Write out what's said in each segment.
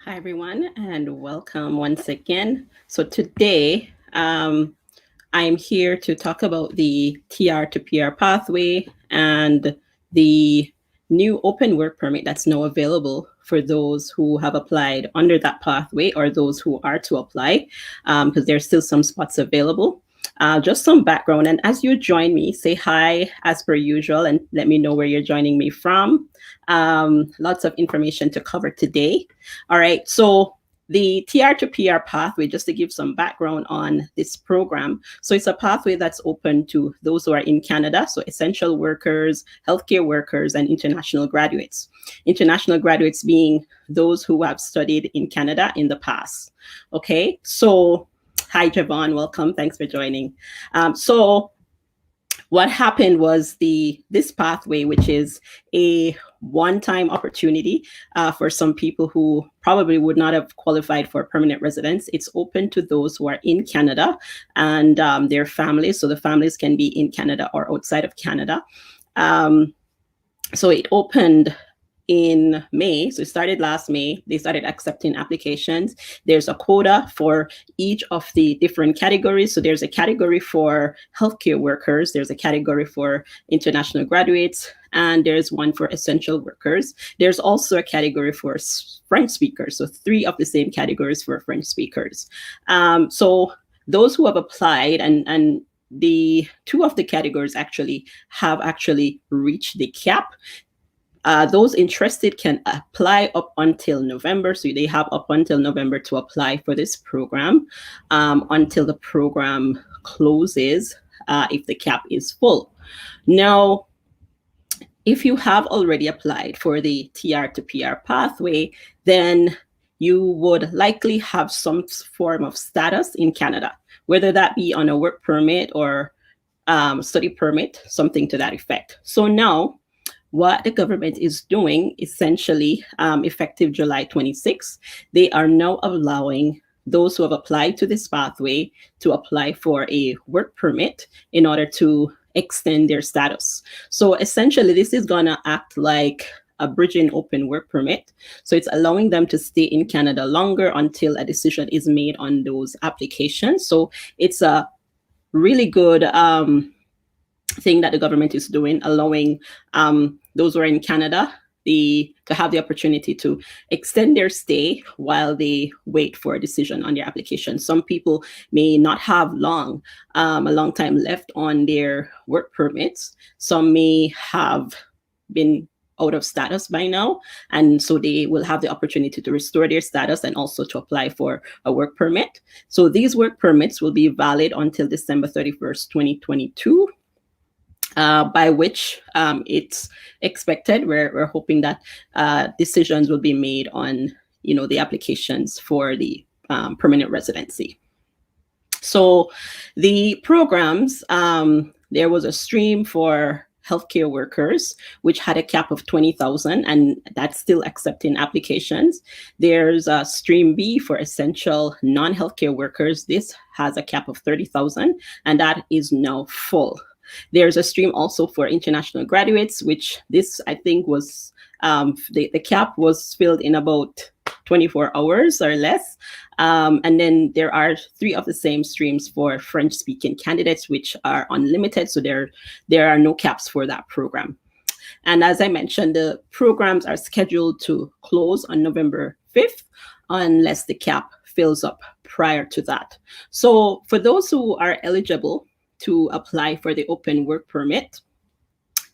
Hi, everyone, and welcome once again. So, today I'm here to talk about the TR to PR pathway and the new open work permit that's now available for those who have applied under that pathway or those who are to apply, because there's still some spots available. Just some background, and as you join me, say hi as per usual and let me know where you're joining me from. Lots of information to cover today. All right, so the TR to PR pathway, just to give some background on this program. So it's a pathway that's open to those who are in Canada, so essential workers, healthcare workers, and international graduates. International graduates being those who have studied in Canada in the past. Okay, so hi, Javon, welcome. Thanks for joining. So what happened was this pathway, which is a one-time opportunity for some people who probably would not have qualified for permanent residence. It's open to those who are in Canada and their families. So the families can be in Canada or outside of Canada. Um, so it opened in May. So it started last May. They started accepting applications. There's a quota for each of the different categories. So there's a category for healthcare workers, there's a category for international graduates, and there's one for essential workers. There's also a category for French speakers. So three of the same categories for French speakers. So those who have applied and the two of the categories have actually reached the cap. Those interested can apply up until November. So they have up until November to apply for this program until the program closes if the cap is full. Now, if you have already applied for the TR to PR pathway, then you would likely have some form of status in Canada, whether that be on a work permit or study permit, something to that effect. So now, what the government is doing, essentially, effective July 26, they are now allowing those who have applied to this pathway to apply for a work permit in order to extend their status. So essentially, this is going to act like a bridging open work permit. So it's allowing them to stay in Canada longer until a decision is made on those applications. So it's a really good thing that the government is doing, allowing those who are in Canada to have the opportunity to extend their stay while they wait for a decision on their application. Some people may not have a long time left on their work permits. Some may have been out of status by now, and so they will have the opportunity to restore their status and also to apply for a work permit. So these work permits will be valid until December 31st, 2022. By which it's expected. We're hoping that decisions will be made on the applications for the permanent residency. So the programs, there was a stream for healthcare workers, which had a cap of 20,000, and that's still accepting applications. There's a stream B for essential non-healthcare workers. This has a cap of 30,000, and that is now full. There's a stream also for international graduates, which this I think was the cap was filled in about 24 hours or less. And then there are three of the same streams for French-speaking candidates, which are unlimited. So there are no caps for that program. And as I mentioned, the programs are scheduled to close on November 5th, unless the cap fills up prior to that. So for those who are eligible to apply for the open work permit,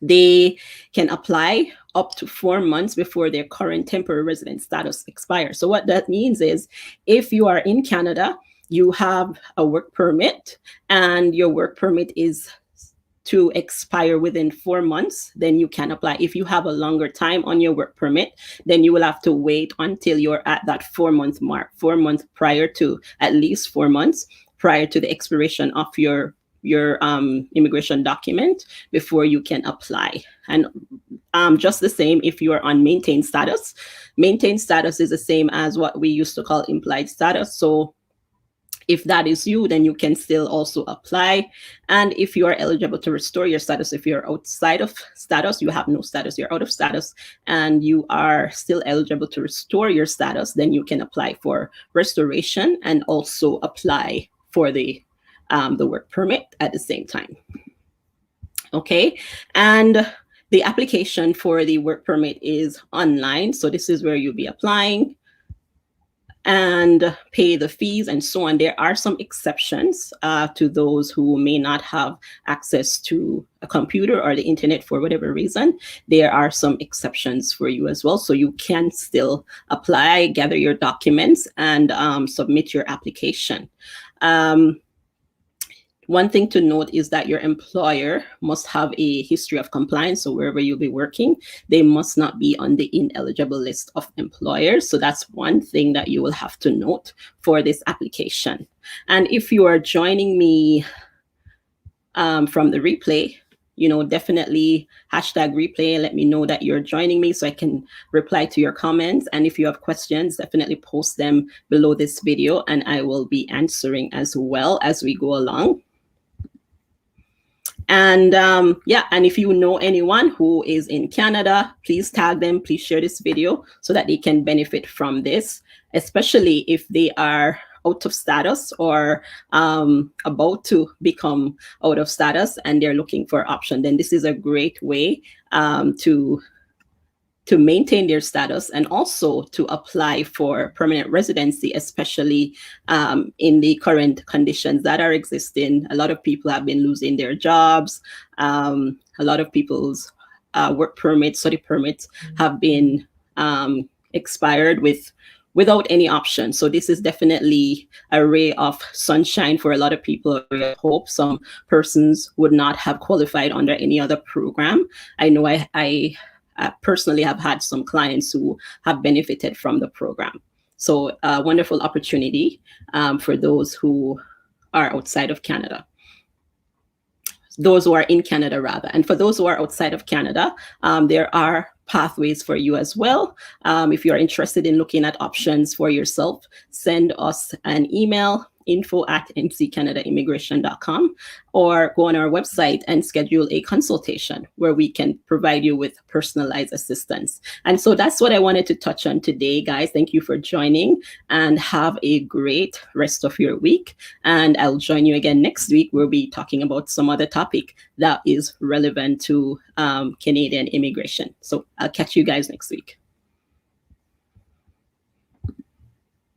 they can apply up to 4 months before their current temporary resident status expires. So what that means is if you are in Canada, you have a work permit and your work permit is to expire within 4 months, then you can apply. If you have a longer time on your work permit, then you will have to wait until you're at that 4-month mark, 4 months prior to, at least 4 months prior to the expiration of your immigration document before you can apply. And just the same if you are on maintained status. Maintained status is the same as what we used to call implied status. So If that is you, then you can still also apply. And if you are eligible to restore your status, if you're outside of status, you have no status, you're out of status, and you are still eligible to restore your status, then you can apply for restoration and also apply for the work permit at the same time. Okay, and the application for the work permit is online. So this is where you'll be applying and pay the fees and so on. There are some exceptions to those who may not have access to a computer or the internet for whatever reason. There are some exceptions for you as well. So you can still apply, gather your documents, and submit your application. One thing to note is that your employer must have a history of compliance. So wherever you'll be working, they must not be on the ineligible list of employers. So that's one thing that you will have to note for this application. And if you are joining me from the replay, definitely #replay. Let me know that you're joining me so I can reply to your comments. And if you have questions, definitely post them below this video and I will be answering as well as we go along. And and if you know anyone who is in Canada, please tag them, please share this video so that they can benefit from this, especially if they are out of status or about to become out of status and they're looking for option. Then this is a great way to maintain their status and also to apply for permanent residency, especially in the current conditions that are existing. A lot of people have been losing their jobs. A lot of people's work permits, study permits have been expired without any option. So this is definitely a ray of sunshine for a lot of people. I hope some persons would not have qualified under any other program. I know I personally have had some clients who have benefited from the program. So a wonderful opportunity for those who are outside of Canada. Those who are in Canada rather. And for those who are outside of Canada, there are pathways for you as well. If you're interested in looking at options for yourself, send us an email, info@mccanadaimmigration.com, or go on our website and schedule a consultation where we can provide you with personalized assistance. And so that's what I wanted to touch on today, guys. Thank you for joining and have a great rest of your week. And I'll join you again next week. We'll be talking about some other topic that is relevant to Canadian immigration. So I'll catch you guys next week.